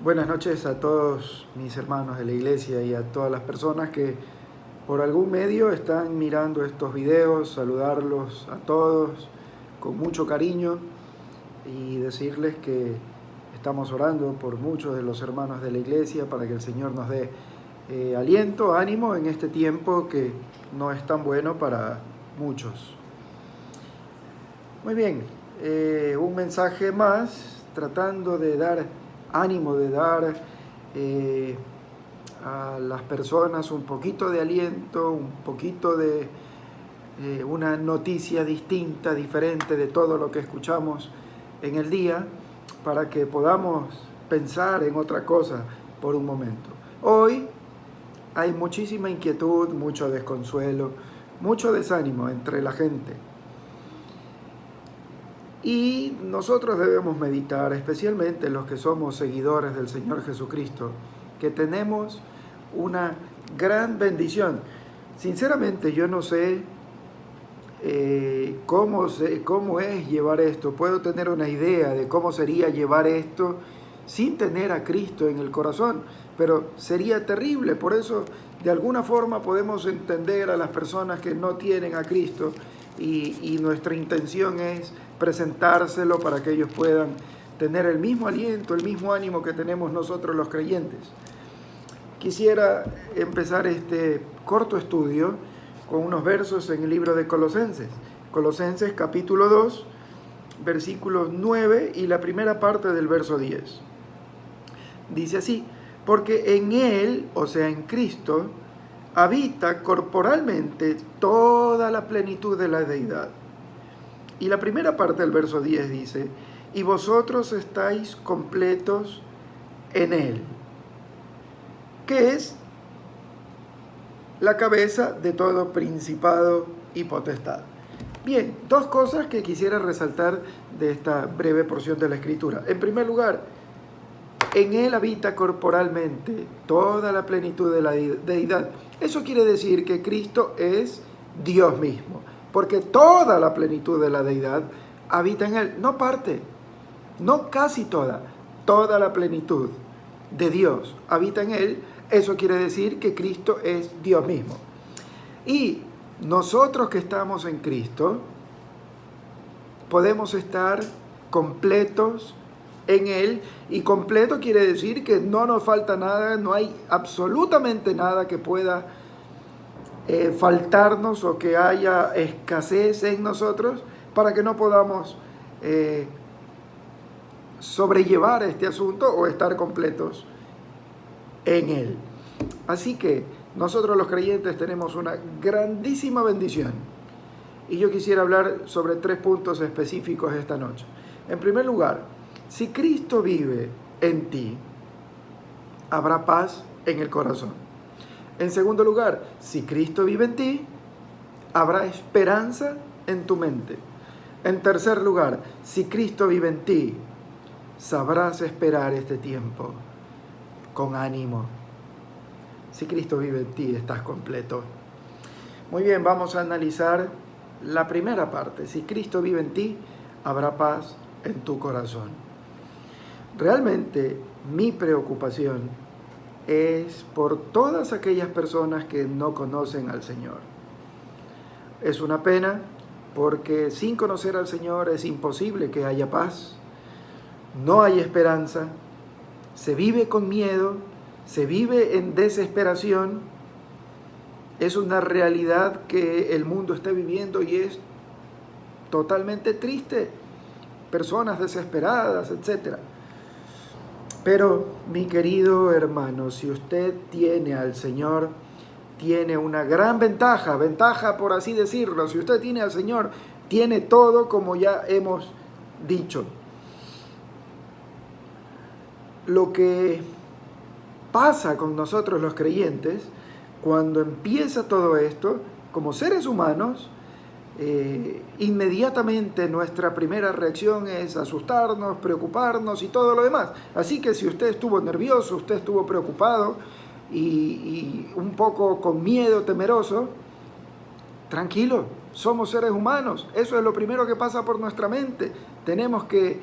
Buenas noches a todos mis hermanos de la iglesia y a todas las personas que por algún medio están mirando estos videos, saludarlos a todos con mucho cariño y decirles que estamos orando por muchos de los hermanos de la iglesia para que el Señor nos dé aliento, ánimo en este tiempo que no es tan bueno para muchos. Muy bien, un mensaje más tratando de dar ánimo, de dar a las personas un poquito de aliento, un poquito de una noticia distinta, diferente de todo lo que escuchamos en el día, para que podamos pensar en otra cosa por un momento. Hoy hay muchísima inquietud, mucho desconsuelo, mucho desánimo entre la gente. Y nosotros debemos meditar, especialmente los que somos seguidores del Señor Jesucristo, que tenemos una gran bendición. Sinceramente, yo no sé cómo es llevar esto. Puedo tener una idea de cómo sería llevar esto sin tener a Cristo en el corazón, pero sería terrible. Por eso, de alguna forma, podemos entender a las personas que no tienen a Cristo y nuestra intención es presentárselo para que ellos puedan tener el mismo aliento, el mismo ánimo que tenemos nosotros los creyentes. Quisiera empezar este corto estudio con unos versos en el libro de Colosenses. Colosenses capítulo 2, versículos 9 y la primera parte del verso 10. Dice así: porque en Él, o sea en Cristo, habita corporalmente toda la plenitud de la deidad. Y la primera parte del verso 10 dice: y vosotros estáis completos en Él, que es la cabeza de todo principado y potestad. Bien, dos cosas que quisiera resaltar de esta breve porción de la Escritura. En primer lugar, en Él habita corporalmente toda la plenitud de la deidad. Eso quiere decir que Cristo es Dios mismo, porque toda la plenitud de la deidad habita en Él, no parte, no casi toda la plenitud de Dios habita en Él. Eso quiere decir que Cristo es Dios mismo. Y nosotros que estamos en Cristo podemos estar completos en Él, y completo quiere decir que no nos falta nada, no hay absolutamente nada que pueda faltarnos o que haya escasez en nosotros para que no podamos sobrellevar este asunto o estar completos en Él. Así que nosotros los creyentes tenemos una grandísima bendición, y yo quisiera hablar sobre 3 puntos específicos esta noche. En primer lugar, si Cristo vive en ti, habrá paz en el corazón. En segundo lugar, si Cristo vive en ti, habrá esperanza en tu mente. En tercer lugar, si Cristo vive en ti, sabrás esperar este tiempo con ánimo. Si Cristo vive en ti, estás completo. Muy bien, vamos a analizar la primera parte. Si Cristo vive en ti, habrá paz en tu corazón. Realmente mi preocupación es por todas aquellas personas que no conocen al Señor. Es una pena porque sin conocer al Señor es imposible que haya paz. No hay esperanza, se vive con miedo, se vive en desesperación. Es una realidad que el mundo está viviendo y es totalmente triste. Personas desesperadas, etc. Pero, mi querido hermano, si usted tiene al Señor, tiene una gran ventaja por así decirlo. Si usted tiene al Señor, tiene todo, como ya hemos dicho. Lo que pasa con nosotros los creyentes, cuando empieza todo esto, como seres humanos, inmediatamente nuestra primera reacción es asustarnos, preocuparnos y todo lo demás. Así que si usted estuvo nervioso, usted estuvo preocupado y un poco con miedo, temeroso, tranquilo, somos seres humanos. Eso es lo primero que pasa por nuestra mente. Tenemos que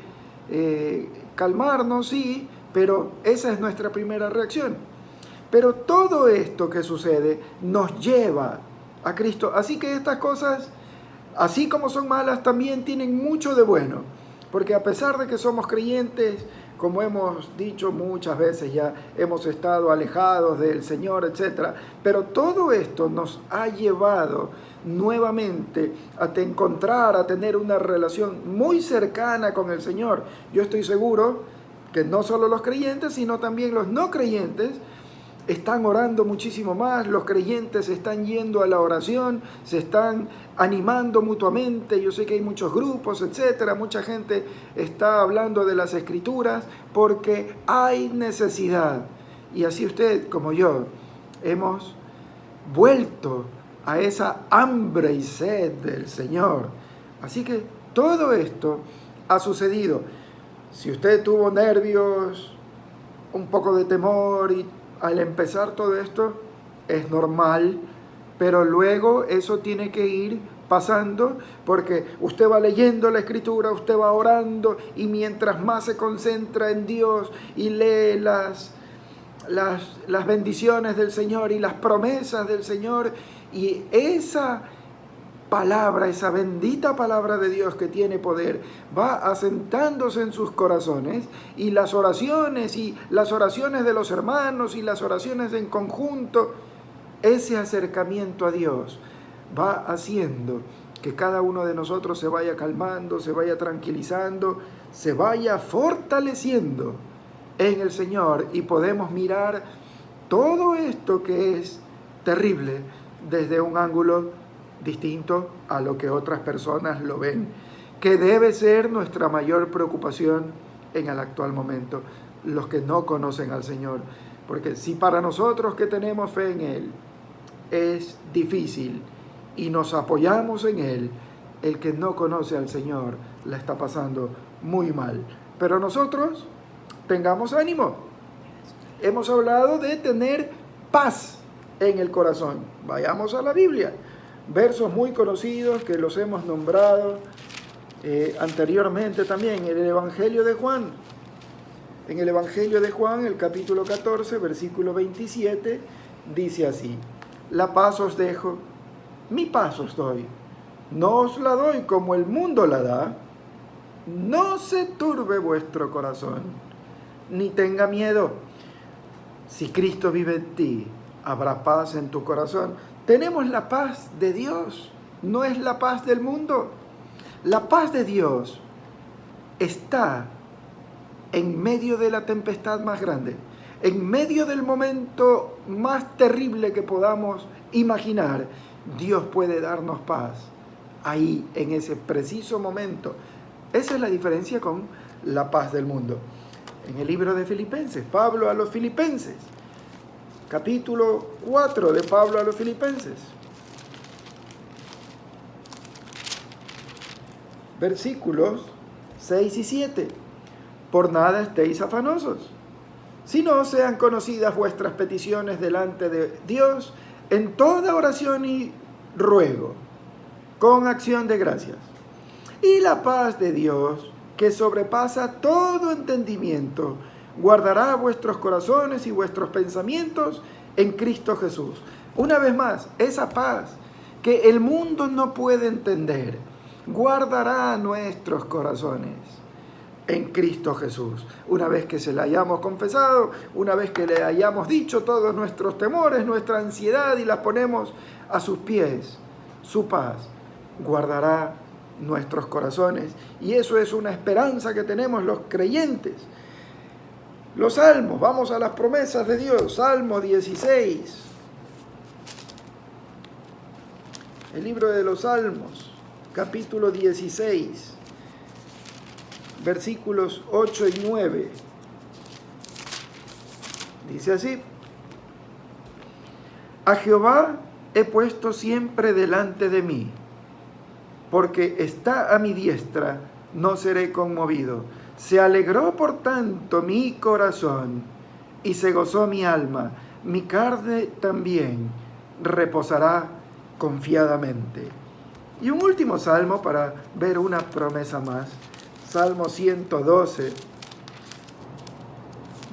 calmarnos, sí, pero esa es nuestra primera reacción. Pero todo esto que sucede nos lleva a Cristo. Así que estas cosas, así como son malas, también tienen mucho de bueno. Porque a pesar de que somos creyentes, como hemos dicho muchas veces ya, hemos estado alejados del Señor, etc. Pero todo esto nos ha llevado nuevamente a encontrar, a tener una relación muy cercana con el Señor. Yo estoy seguro que no solo los creyentes, sino también los no creyentes están orando muchísimo más, los creyentes están yendo a la oración, se están animando mutuamente. Yo sé que hay muchos grupos, etcétera, mucha gente está hablando de las Escrituras porque hay necesidad. Y así usted como yo hemos vuelto a esa hambre y sed del Señor. Así que todo esto ha sucedido. Si usted tuvo nervios, un poco de temor y al empezar todo esto es normal, pero luego eso tiene que ir pasando porque usted va leyendo la Escritura, usted va orando y mientras más se concentra en Dios y lee las bendiciones del Señor y las promesas del Señor y esa palabra, esa bendita palabra de Dios que tiene poder, va asentándose en sus corazones y las oraciones de los hermanos y las oraciones en conjunto, ese acercamiento a Dios va haciendo que cada uno de nosotros se vaya calmando, se vaya tranquilizando, se vaya fortaleciendo en el Señor y podemos mirar todo esto que es terrible desde un ángulo distinto a lo que otras personas lo ven, que debe ser nuestra mayor preocupación en el actual momento, los que no conocen al Señor. Porque si para nosotros que tenemos fe en Él es difícil y nos apoyamos en Él, el que no conoce al Señor la está pasando muy mal. Pero nosotros tengamos ánimo. Hemos hablado de tener paz en el corazón. Vayamos a la Biblia. Versos muy conocidos que los hemos nombrado anteriormente también. En el Evangelio de Juan. En el Evangelio de Juan, el capítulo 14, versículo 27, dice así: la paz os dejo, mi paz os doy. No os la doy como el mundo la da. No se turbe vuestro corazón, ni tenga miedo. Si Cristo vive en ti, habrá paz en tu corazón. Tenemos la paz de Dios, no es la paz del mundo. La paz de Dios está en medio de la tempestad más grande, en medio del momento más terrible que podamos imaginar. Dios puede darnos paz ahí, en ese preciso momento. Esa es la diferencia con la paz del mundo. En el libro de Filipenses, Pablo a los Filipenses, capítulo 4 de Pablo a los Filipenses, versículos 6 y 7. Por nada estéis afanosos, sino sean conocidas vuestras peticiones delante de Dios en toda oración y ruego, con acción de gracias. Y la paz de Dios, que sobrepasa todo entendimiento, guardará vuestros corazones y vuestros pensamientos en Cristo Jesús. Una vez más, esa paz que el mundo no puede entender, guardará nuestros corazones en Cristo Jesús. Una vez que se la hayamos confesado, una vez que le hayamos dicho todos nuestros temores, nuestra ansiedad y las ponemos a sus pies, su paz guardará nuestros corazones. Y eso es una esperanza que tenemos los creyentes. Los salmos, vamos a las promesas de Dios. Salmo 16. El libro de los Salmos, capítulo 16, versículos 8 y 9. Dice así: a Jehová he puesto siempre delante de mí, porque está a mi diestra, no seré conmovido. Se alegró por tanto mi corazón, y se gozó mi alma. Mi carne también reposará confiadamente. Y un último salmo para ver una promesa más. Salmo 112.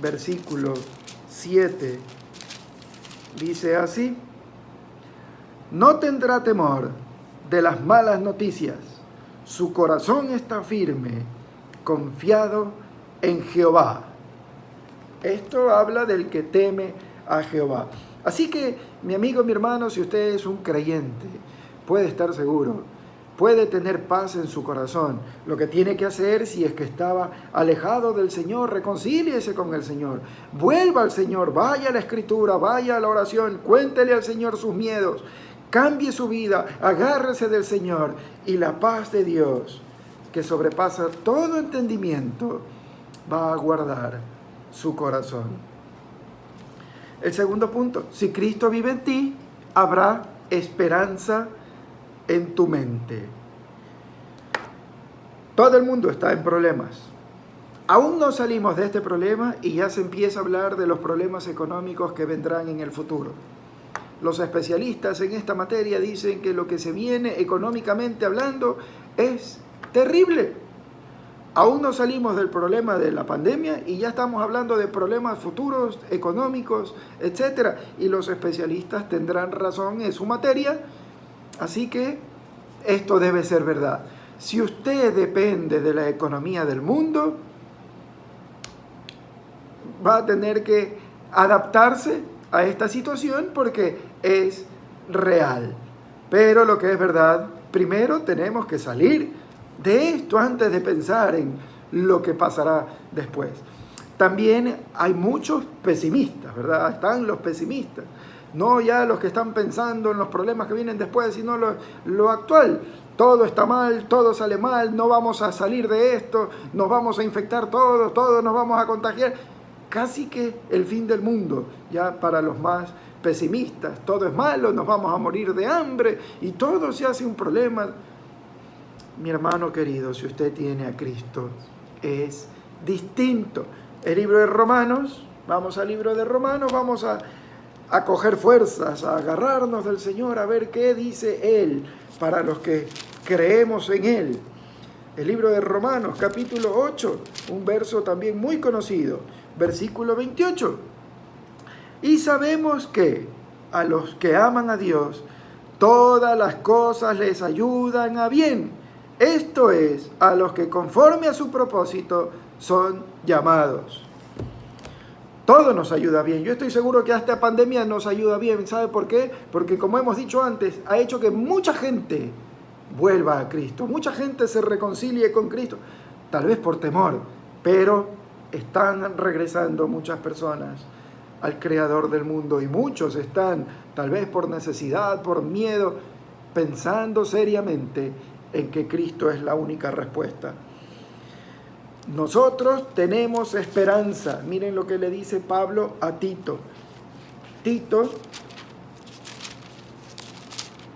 versículo 7, dice así: no tendrá temor de las malas noticias, su corazón está firme, confiado en Jehová. Esto habla del que teme a Jehová. Así que, mi amigo, mi hermano, si usted es un creyente, puede estar seguro, puede tener paz en su corazón. Lo que tiene que hacer, si es que estaba alejado del Señor, reconcíliese con el Señor, vuelva al Señor, vaya a la Escritura, vaya a la oración, cuéntele al Señor sus miedos, cambie su vida, agárrese del Señor, y la paz de Dios, que sobrepasa todo entendimiento, va a guardar su corazón. El segundo punto: si Cristo vive en ti, habrá esperanza en tu mente. Todo el mundo está en problemas. Aún no salimos de este problema y ya se empieza a hablar de los problemas económicos que vendrán en el futuro. Los especialistas en esta materia dicen que lo que se viene económicamente hablando es terrible. Aún no salimos del problema de la pandemia y ya estamos hablando de problemas futuros, económicos, etc. Y los especialistas tendrán razón en su materia, así que esto debe ser verdad. Si usted depende de la economía del mundo, va a tener que adaptarse a esta situación porque es real. Pero lo que es verdad, primero tenemos que salir de esto antes de pensar en lo que pasará después. También hay muchos pesimistas, ¿verdad? Están los pesimistas, no ya los que están pensando en los problemas que vienen después, sino lo actual. Todo está mal, todo sale mal, no vamos a salir de esto, nos vamos a infectar todos nos vamos a contagiar. Casi que el fin del mundo, ya para los más pesimistas. Todo es malo, nos vamos a morir de hambre y todo se hace un problema. Mi hermano querido, si usted tiene a Cristo, es distinto. El libro de Romanos, vamos al libro de Romanos, vamos a coger fuerzas, a agarrarnos del Señor, a ver qué dice Él para los que creemos en Él. El libro de Romanos, capítulo 8, un verso también muy conocido, versículo 28. Y sabemos que a los que aman a Dios, todas las cosas les ayudan a bien. Esto es, a los que conforme a su propósito son llamados. Todo nos ayuda bien. Yo estoy seguro que esta pandemia nos ayuda bien. ¿Sabe por qué? Porque, como hemos dicho antes, ha hecho que mucha gente vuelva a Cristo. Mucha gente se reconcilie con Cristo. Tal vez por temor, pero están regresando muchas personas al Creador del mundo. Y muchos están, tal vez por necesidad, por miedo, pensando seriamente en que Cristo es la única respuesta. Nosotros tenemos esperanza. Miren lo que le dice Pablo a Tito. Tito,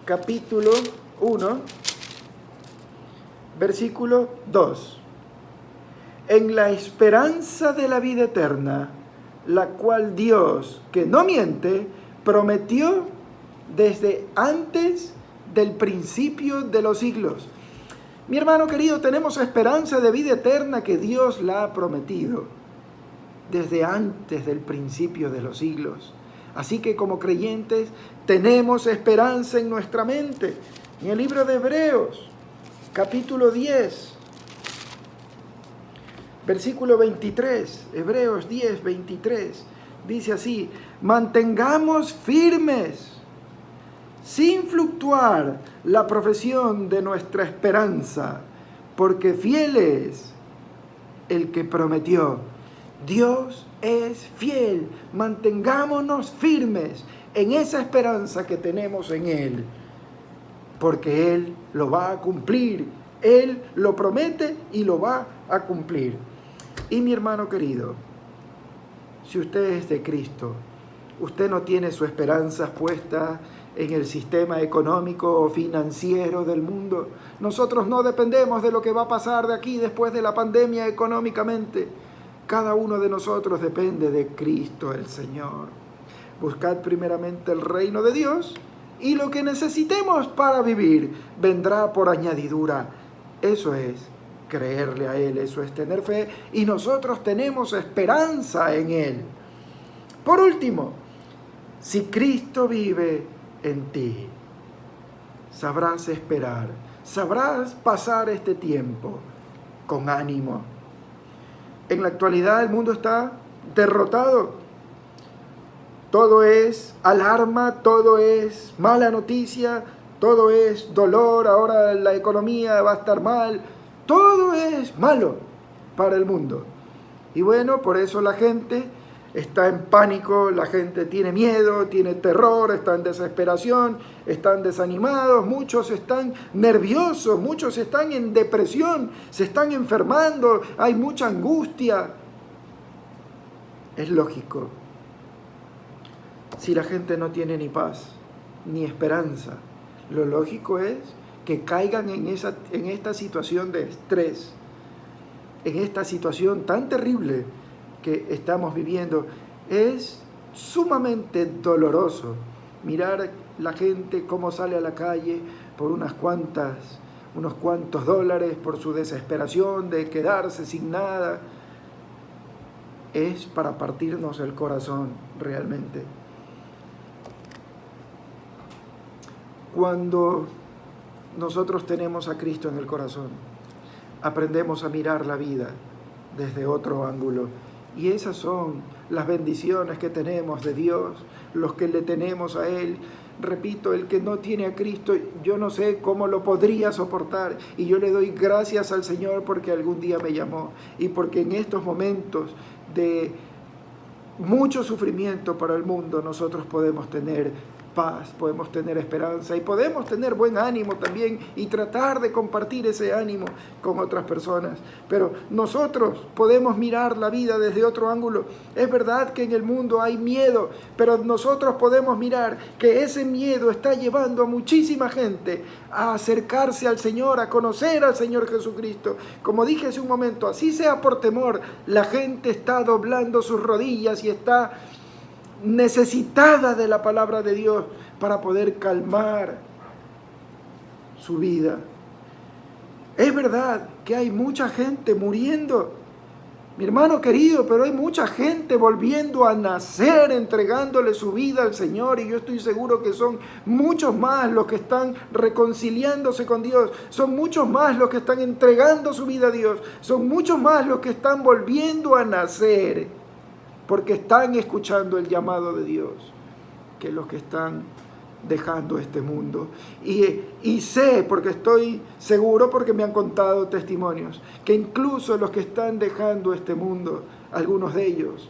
capítulo 1, versículo 2. En la esperanza de la vida eterna, la cual Dios, que no miente, prometió desde antes del principio de los siglos. Mi hermano querido, tenemos esperanza de vida eterna que Dios la ha prometido desde antes del principio de los siglos. Así que como creyentes tenemos esperanza en nuestra mente. En el libro de Hebreos, capítulo 10, versículo 23, Hebreos 10, 23, dice así: mantengamos firmes, sin fluctuar, la profesión de nuestra esperanza, porque fiel es el que prometió. Dios es fiel. Mantengámonos firmes en esa esperanza que tenemos en Él, porque Él lo va a cumplir. Él lo promete y lo va a cumplir. Y mi hermano querido, si usted es de Cristo, usted no tiene su esperanza puesta en el sistema económico o financiero del mundo. Nosotros no dependemos de lo que va a pasar de aquí después de la pandemia económicamente. Cada uno de nosotros depende de Cristo el Señor. Buscad primeramente el reino de Dios y lo que necesitemos para vivir vendrá por añadidura. Eso es creerle a Él, eso es tener fe, y nosotros tenemos esperanza en Él. Por último, si Cristo vive en ti, sabrás esperar, sabrás pasar este tiempo con ánimo. En la actualidad el mundo está derrotado. Todo es alarma, todo es mala noticia, todo es dolor, ahora la economía va a estar mal. Todo es malo para el mundo. Y bueno, por eso la gente está en pánico, la gente tiene miedo, tiene terror, está en desesperación, están desanimados, muchos están nerviosos, muchos están en depresión, se están enfermando, hay mucha angustia. Es lógico. Si la gente no tiene ni paz, ni esperanza, lo lógico es que caigan en esta situación de estrés, en esta situación tan terrible que estamos viviendo. Es sumamente doloroso mirar la gente cómo sale a la calle por unos cuantos dólares, por su desesperación de quedarse sin nada. Es para partirnos el corazón realmente. Cuando nosotros tenemos a Cristo en el corazón, aprendemos a mirar la vida desde otro ángulo. Y esas son las bendiciones que tenemos de Dios, los que le tenemos a Él. Repito, el que no tiene a Cristo, yo no sé cómo lo podría soportar. Y yo le doy gracias al Señor porque algún día me llamó. Y porque en estos momentos de mucho sufrimiento para el mundo, nosotros podemos tener paz, podemos tener esperanza y podemos tener buen ánimo también y tratar de compartir ese ánimo con otras personas. Pero nosotros podemos mirar la vida desde otro ángulo. Es verdad que en el mundo hay miedo, pero nosotros podemos mirar que ese miedo está llevando a muchísima gente a acercarse al Señor, a conocer al Señor Jesucristo. Como dije hace un momento, así sea por temor, la gente está doblando sus rodillas y está necesitada de la palabra de Dios para poder calmar su vida. Es verdad que hay mucha gente muriendo, mi hermano querido, pero hay mucha gente volviendo a nacer, entregándole su vida al Señor, y yo estoy seguro que son muchos más los que están reconciliándose con Dios, son muchos más los que están entregando su vida a Dios, son muchos más los que están volviendo a nacer, porque están escuchando el llamado de Dios, que los que están dejando este mundo. Y sé, porque estoy seguro, porque me han contado testimonios, que incluso los que están dejando este mundo, algunos de ellos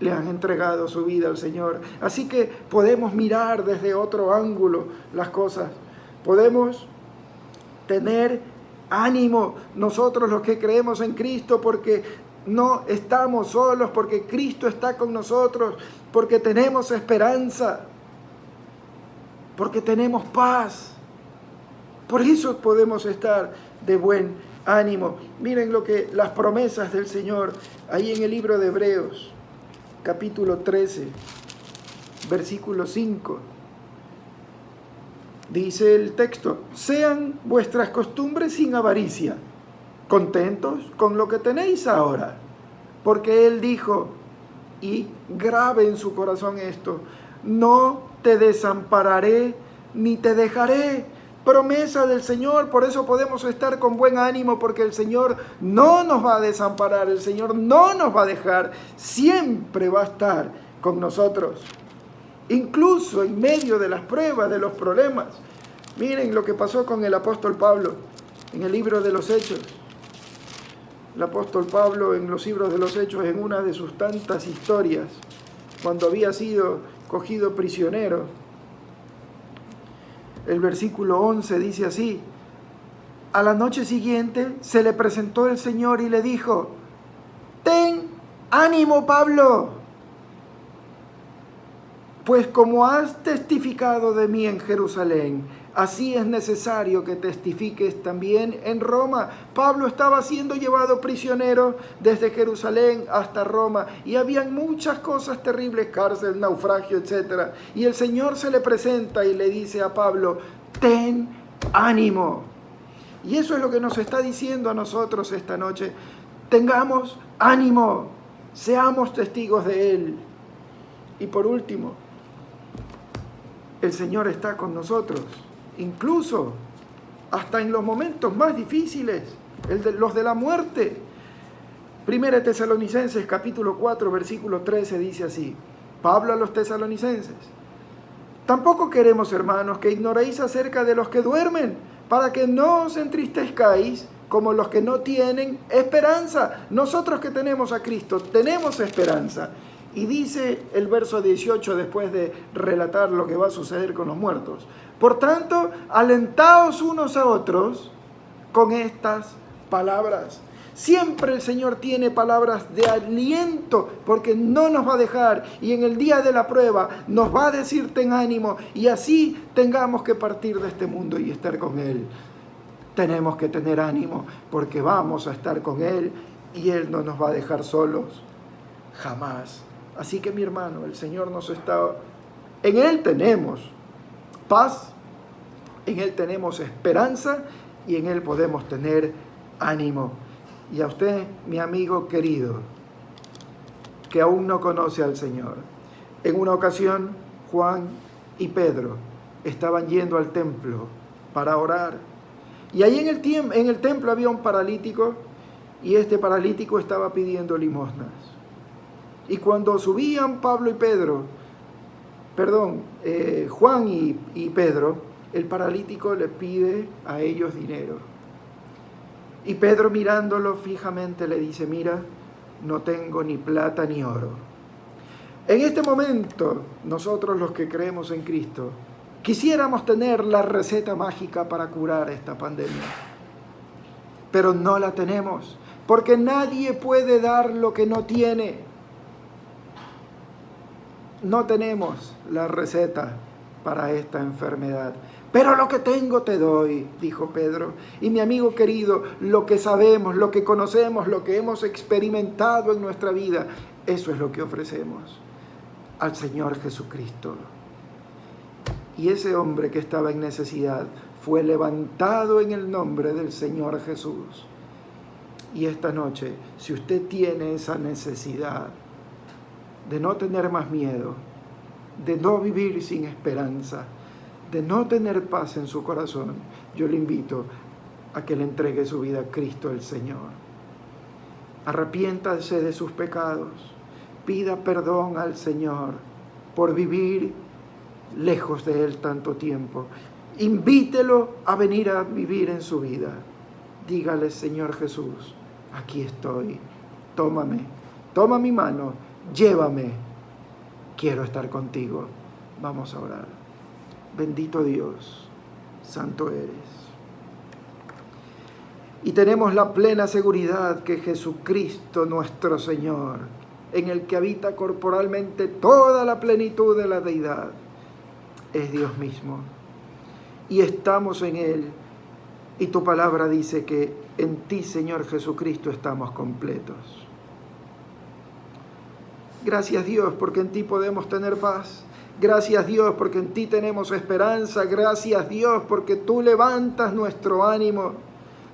le han entregado su vida al Señor. Así que podemos mirar desde otro ángulo las cosas. Podemos tener ánimo nosotros los que creemos en Cristo, porque no estamos solos, porque Cristo está con nosotros, porque tenemos esperanza, porque tenemos paz. Por eso podemos estar de buen ánimo. Miren las promesas del Señor ahí en el libro de Hebreos, capítulo 13, versículo 5. Dice el texto: sean vuestras costumbres sin avaricia, contentos con lo que tenéis ahora, porque Él dijo, y grabe en su corazón esto: no te desampararé ni te dejaré. Promesa del Señor. Por eso podemos estar con buen ánimo, porque el Señor no nos va a desamparar, el Señor no nos va a dejar, siempre va a estar con nosotros, incluso en medio de las pruebas, de los problemas. Miren lo que pasó con el apóstol Pablo en el libro de los Hechos. El apóstol Pablo en los libros de los Hechos, en una de sus tantas historias, cuando había sido cogido prisionero, el versículo 11 dice así: a la noche siguiente se le presentó el Señor y le dijo: ten ánimo, Pablo, pues como has testificado de mí en Jerusalén, así es necesario que testifiques también en Roma. Pablo estaba siendo llevado prisionero desde Jerusalén hasta Roma, y habían muchas cosas terribles, cárcel, naufragio, etc. Y el Señor se le presenta y le dice a Pablo: ten ánimo. Y eso es lo que nos está diciendo a nosotros esta noche. Tengamos ánimo, seamos testigos de Él. Y por último, el Señor está con nosotros, incluso hasta en los momentos más difíciles, los de la muerte. 1 Tesalonicenses capítulo 4, versículo 13 dice así, Pablo a los tesalonicenses: tampoco queremos, hermanos, que ignoréis acerca de los que duermen, para que no os entristezcáis como los que no tienen esperanza. Nosotros que tenemos a Cristo, tenemos esperanza. Y dice el verso 18, después de relatar lo que va a suceder con los muertos: por tanto, alentaos unos a otros con estas palabras. Siempre el Señor tiene palabras de aliento, porque no nos va a dejar, y en el día de la prueba nos va a decir: ten ánimo, y así tengamos que partir de este mundo y estar con Él. Tenemos que tener ánimo, porque vamos a estar con Él, y Él no nos va a dejar solos, jamás. Así que, mi hermano, el Señor nos está... En Él tenemos paz, en Él tenemos esperanza, y en Él podemos tener ánimo. Y a usted, mi amigo querido, que aún no conoce al Señor, en una ocasión Juan y Pedro estaban yendo al templo para orar. Y ahí en el templo había un paralítico, y este paralítico estaba pidiendo limosnas. Y cuando subían Juan y Pedro, el paralítico le pide a ellos dinero. Y Pedro, mirándolo fijamente, le dice: mira, no tengo ni plata ni oro. En este momento, nosotros los que creemos en Cristo, quisiéramos tener la receta mágica para curar esta pandemia. Pero no la tenemos, porque nadie puede dar lo que no tiene. No tenemos la receta para esta enfermedad. Pero lo que tengo te doy, dijo Pedro. Y mi amigo querido, lo que sabemos, lo que conocemos, lo que hemos experimentado en nuestra vida, eso es lo que ofrecemos al Señor Jesucristo. Y ese hombre que estaba en necesidad fue levantado en el nombre del Señor Jesús. Y esta noche, si usted tiene esa necesidad de no tener más miedo, de no vivir sin esperanza, de no tener paz en su corazón, yo le invito a que le entregue su vida a Cristo el Señor. Arrepiéntase de sus pecados, pida perdón al Señor por vivir lejos de Él tanto tiempo. Invítelo a venir a vivir en su vida. Dígale: Señor Jesús, aquí estoy, tómame, toma mi mano, llévame, quiero estar contigo. Vamos a orar. Bendito Dios, santo eres. Y tenemos la plena seguridad que Jesucristo nuestro Señor, en el que habita corporalmente toda la plenitud de la deidad, es Dios mismo. Y estamos en Él. Y tu palabra dice que en ti, Señor Jesucristo, estamos completos. Gracias, Dios, porque en ti podemos tener paz. Gracias, Dios, porque en ti tenemos esperanza. Gracias, Dios, porque tú levantas nuestro ánimo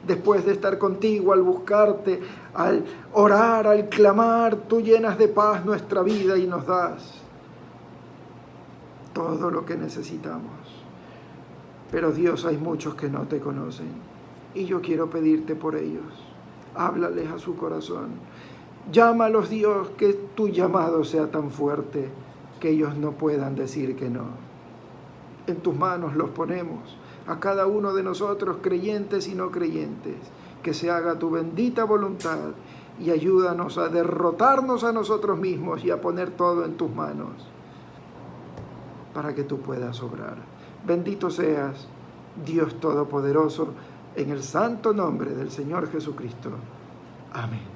después de estar contigo, al buscarte, al orar, al clamar. Tú llenas de paz nuestra vida y nos das todo lo que necesitamos. Pero, Dios, hay muchos que no te conocen, y yo quiero pedirte por ellos. Háblales a su corazón. Llámalos, Dios, que tu llamado sea tan fuerte que ellos no puedan decir que no. En tus manos los ponemos, a cada uno de nosotros, creyentes y no creyentes, que se haga tu bendita voluntad, y ayúdanos a derrotarnos a nosotros mismos y a poner todo en tus manos, para que tú puedas obrar. Bendito seas, Dios Todopoderoso, en el santo nombre del Señor Jesucristo. Amén.